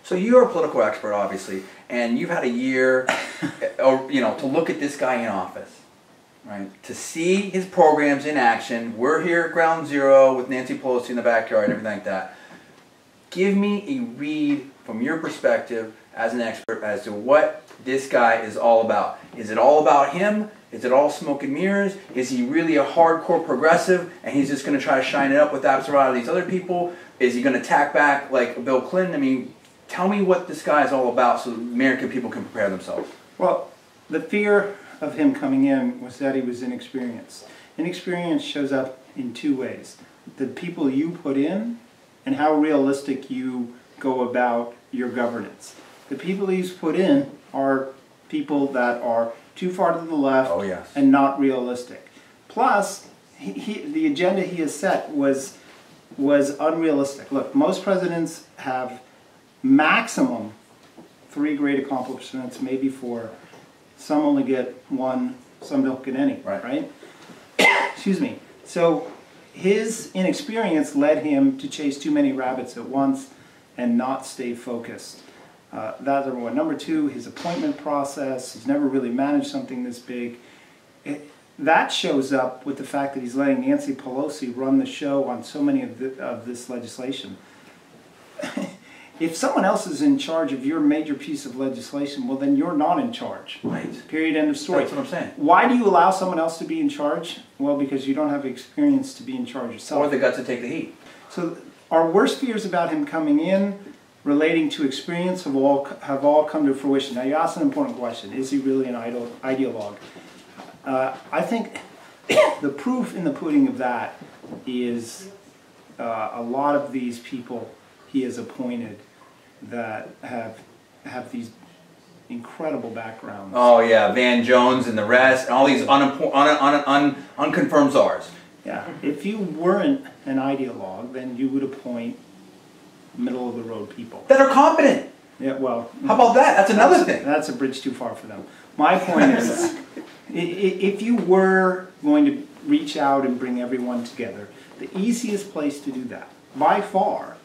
So you're a political expert, obviously, and you've had a year, to look at this guy in office, right? To see his programs in action. We're here at Ground Zero with Nancy Pelosi in the backyard and everything like that. Give me a read from your perspective as an expert as to what this guy is all about. Is it all about him? Is it all smoke and mirrors? Is he really a hardcore progressive and he's just going to try to shine it up with a lot of these other people? Is he going to attack back like Bill Clinton? I mean, tell me what this guy is all about so American people can prepare themselves. Well, the fear of him coming in was that he was inexperienced. Inexperience shows up in two ways. The people you put in and how realistic you go about your governance. The people he's put in are people that are too far to the left and not realistic. Plus, the agenda he has set was unrealistic. Look, most presidents have maximum 3 great accomplishments, maybe 4. Some only get 1, some don't get any, right? Excuse me. So his inexperience led him to chase too many rabbits at once and not stay focused. That's number one. Number 2, his appointment process. He's never really managed something this big. That shows up with the fact that he's letting Nancy Pelosi run the show on so many of this legislation. If someone else is in charge of your major piece of legislation, well, then you're not in charge. Right. Period, end of story. That's what I'm saying. Why do you allow someone else to be in charge? Well, because you don't have experience to be in charge yourself. Or the guts to take the heat. So our worst fears about him coming in relating to experience have all come to fruition. Now, you asked an important question. Is he really an ideologue? I think the proof in the pudding of that is a lot of these people he has appointed that have these incredible backgrounds. Oh yeah, Van Jones and the rest, and all these unconfirmed czars. Yeah, if you weren't an ideologue, then you would appoint middle-of-the-road people. That are competent. Yeah, well... How about that? That's another thing. That's a bridge too far for them. My point is, if you were going to reach out and bring everyone together, the easiest place to do that, by far,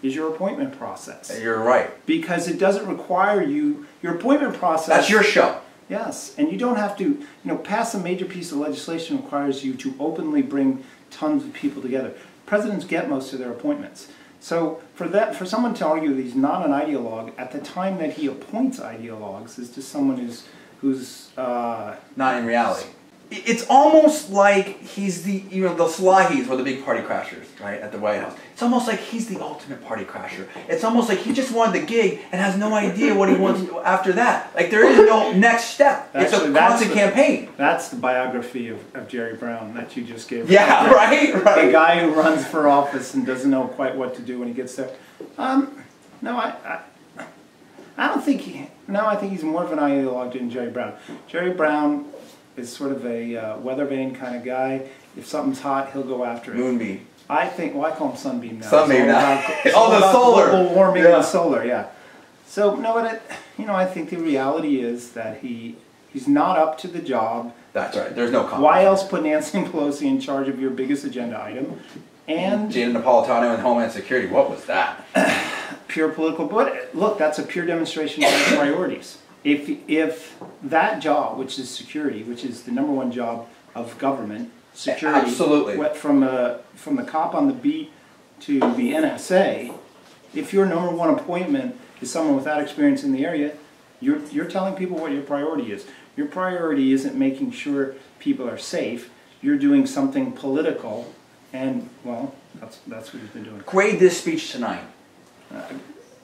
is your appointment process. You're right. Because it doesn't require you... Your appointment process... That's your show. Yes, and you don't have to... pass a major piece of legislation requires you to openly bring tons of people together. Presidents get most of their appointments. So for someone to argue that he's not an ideologue at the time that he appoints ideologues is just someone who's not in reality. It's almost like he's the Salahis were the big party crashers, right, at the White House. It's almost like he's the ultimate party crasher. It's almost like he just wanted the gig and has no idea what he wants after that. Like there is no next step. It's a constant campaign. That's the biography of Jerry Brown that you just gave. Yeah, right. The guy who runs for office and doesn't know quite what to do when he gets there. No, I don't think he... No, I think he's more of an ideologue than Jerry Brown. Jerry Brown is sort of a weather vane kind of guy. If something's hot, he'll go after it. Moonbeam. I think, well, I call him Sunbeam now. Sunbeam now. Oh, the solar. Global warming and the solar, yeah. So, no, but I think the reality is that he's not up to the job. That's right. There's no comment. Why else put Nancy Pelosi in charge of your biggest agenda item? And Gina Napolitano and Homeland Security. What was that? Pure political. But look, that's a pure demonstration of their priorities. If that job, which is security, which is the #1 job of government, security, absolutely, from the cop on the beat to the NSA, if your #1 appointment is someone without experience in the area, you're telling people what your priority is. Your priority isn't making sure people are safe. You're doing something political, and well, that's what he's been doing. Grade this speech tonight.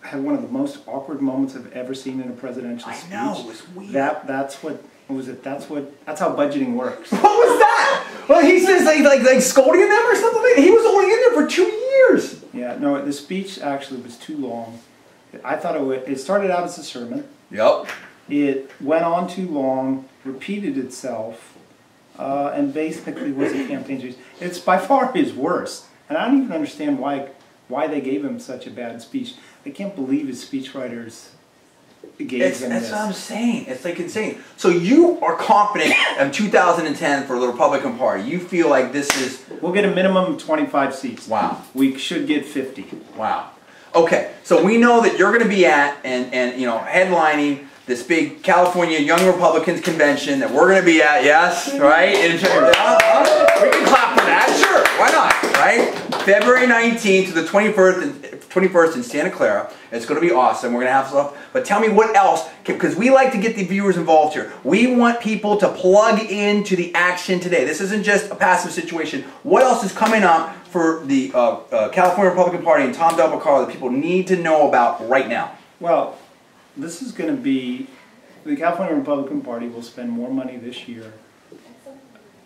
Had one of the most awkward moments I've ever seen in a presidential speech. I know, it was weird. That's how budgeting works. What was that? Well, he says like scolding them or something. He was only in there for 2 years. Yeah, no, the speech actually was too long. I thought it started out as a sermon. Yep. It went on too long, repeated itself, and basically was a campaign speech. It's by far his worst, and I don't even understand why they gave him such a bad speech. I can't believe his speechwriters gave him this. That's what I'm saying. It's like insane. So you are confident in 2010 for the Republican Party. You feel like this is... We'll get a minimum of 25 seats. Wow. We should get 50. Wow. Okay, so we know that you're going to be at and you know headlining this big California Young Republicans convention that we're going to be at. Yes, right? And, we can clap for that. Sure, why not? Right? February 19th to the 21st in Santa Clara. It's going to be awesome. We're going to have stuff. But tell me what else, because we like to get the viewers involved here. We want people to plug into the action today. This isn't just a passive situation. What else is coming up for the California Republican Party and Tom Del Baccaro that people need to know about right now? Well, this is going to be, the California Republican Party will spend more money this year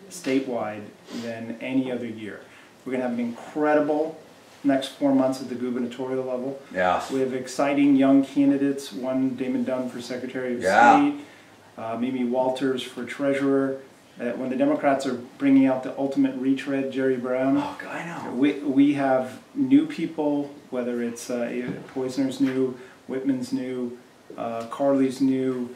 statewide than any other year. We're going to have an incredible next 4 months at the gubernatorial level. Yeah. We have exciting young candidates, one Damon Dunn for Secretary of State, Mimi Walters for Treasurer. When the Democrats are bringing out the ultimate retread, Jerry Brown. Oh, God, I know. We have new people, whether it's Poizner's new, Whitman's new, Carly's new,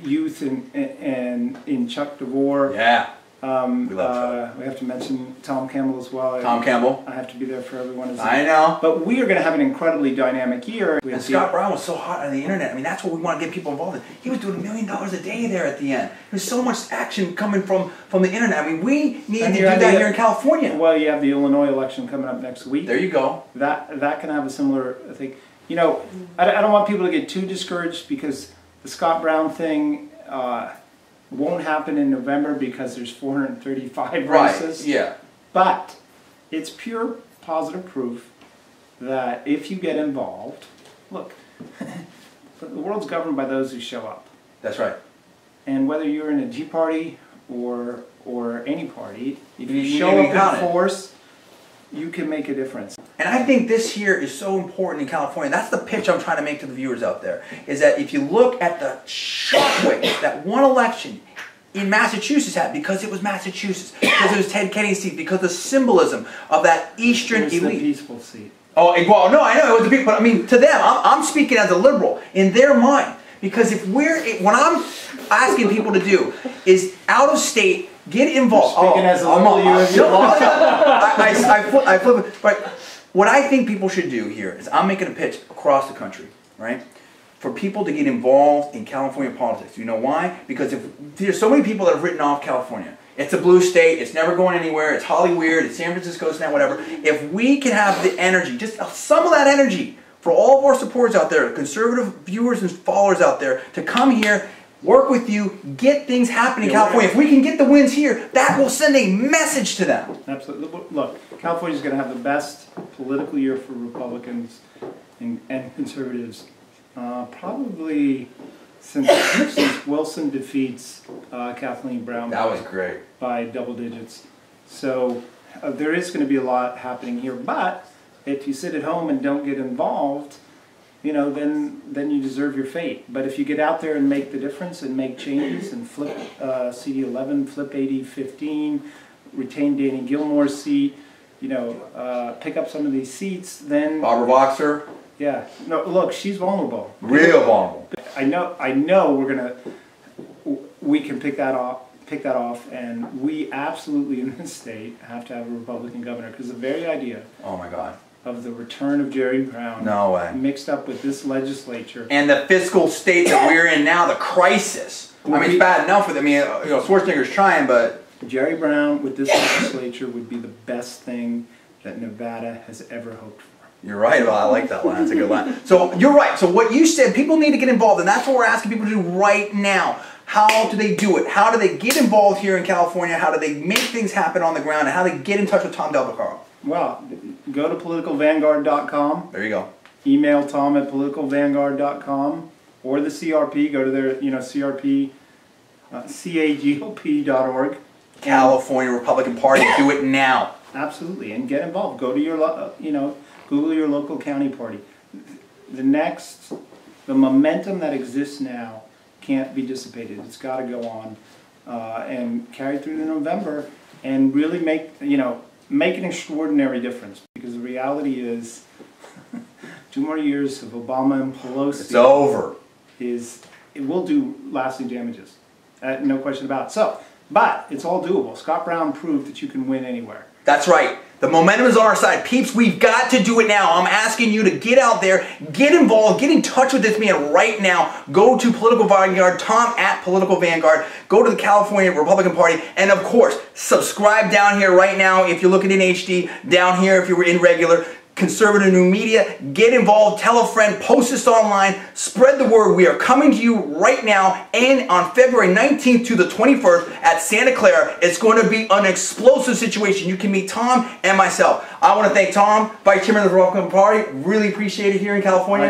youth and in Chuck DeVore. Yeah. We love Chuck. We have to mention Tom Campbell as well. Tom Campbell. I have to be there for everyone. I know. But we are going to have an incredibly dynamic year. And Scott Brown was so hot on the internet. I mean, that's what we want to get people involved in. He was doing $1 million a day there at the end. There's so much action coming from the internet. I mean, we need to do that here in California. Well, you have the Illinois election coming up next week. There you go. That can have a similar thing. You know, I don't want people to get too discouraged because the Scott Brown thing won't happen in November because there's 435 races. Right, yeah. But it's pure positive proof that if you get involved, look, the world's governed by those who show up. That's right. And whether you're in a Tea Party or any party, if you show up in force, you can make a difference. And I think this here is so important in California. That's the pitch I'm trying to make to the viewers out there, is that if you look at the shockwaves that one election in Massachusetts had, because it was Massachusetts, because it was Ted Kennedy's seat, because the symbolism of that Eastern elite. It was the peaceful seat. Oh, well, no, I know, it was the people, but I mean, to them, I'm speaking as a liberal, in their mind. Because what I'm asking people to do is out of state, get involved. Speaking as a liberal, I flip it. But what I think people should do here is I'm making a pitch across the country, right? For people to get involved in California politics. You know why? Because if there's so many people that have written off California. It's a blue state, it's never going anywhere, it's Hollywood, it's San Francisco, it's not whatever. If we can have the energy, just some of that energy, for all of our supporters out there, conservative viewers and followers out there, to come here, work with you, get things happening in California. If we can get the wins here, that will send a message to them. Absolutely. Look, California's going to have the best political year for Republicans and conservatives probably since Wilson defeats Kathleen Brown. That was great. By double digits. So there is going to be a lot happening here, but if you sit at home and don't get involved, you know, then you deserve your fate. But if you get out there and make the difference and make changes and flip CD11, flip 8015, retain Danny Gilmore's seat, you know, pick up some of these seats, then Barbara Boxer. Yeah. No, look, she's vulnerable. Real vulnerable. I know we can pick that off, and we absolutely in this state have to have a Republican governor because the very idea. Oh my God. Of the return of Jerry Brown. No way. Mixed up with this legislature. And the fiscal state that we're in now, the crisis. I mean, it's bad enough with, I mean, you know, Schwarzenegger's trying, but... Jerry Brown with this legislature would be the best thing that Nevada has ever hoped for. You're right. Well, I like that line. That's a good line. So, you're right. So, what you said, people need to get involved, and that's what we're asking people to do right now. How do they do it? How do they get involved here in California? How do they make things happen on the ground? And how do they get in touch with Tom Del Baccaro? Well, go to politicalvanguard.com. There you go. Email Tom at politicalvanguard.com or the CRP. Go to their, CRP, cagop.org. California Republican Party. Do it now. Absolutely, and get involved. Go to your, Google your local county party. The momentum that exists now can't be dissipated. It's got to go on and carry through to November and really make an extraordinary difference, because the reality is 2 more years of Obama and Pelosi. It's over. It will do lasting damages, no question about it. So, but it's all doable. Scott Brown proved that you can win anywhere. That's right. The momentum is on our side. Peeps, we've got to do it now. I'm asking you to get out there, get involved, get in touch with this man right now. Go to Political Vanguard, Tom at Political Vanguard. Go to the California Republican Party. And of course, subscribe down here right now if you're looking in HD, down here if you were in regular. Conservative New Media, get involved, tell a friend, post this online, spread the word. We are coming to you right now and on February 19th to the 21st at Santa Clara. It's going to be an explosive situation. You can meet Tom and myself. I want to thank Tom, Vice-Chairman of the Republican Party. Really appreciate it here in California.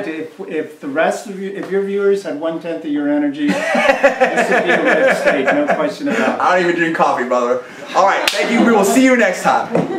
If the rest of you, if your viewers had 1/10 of your energy, this would be a red state, no question about it. I don't even drink coffee, brother. All right, thank you. We will see you next time.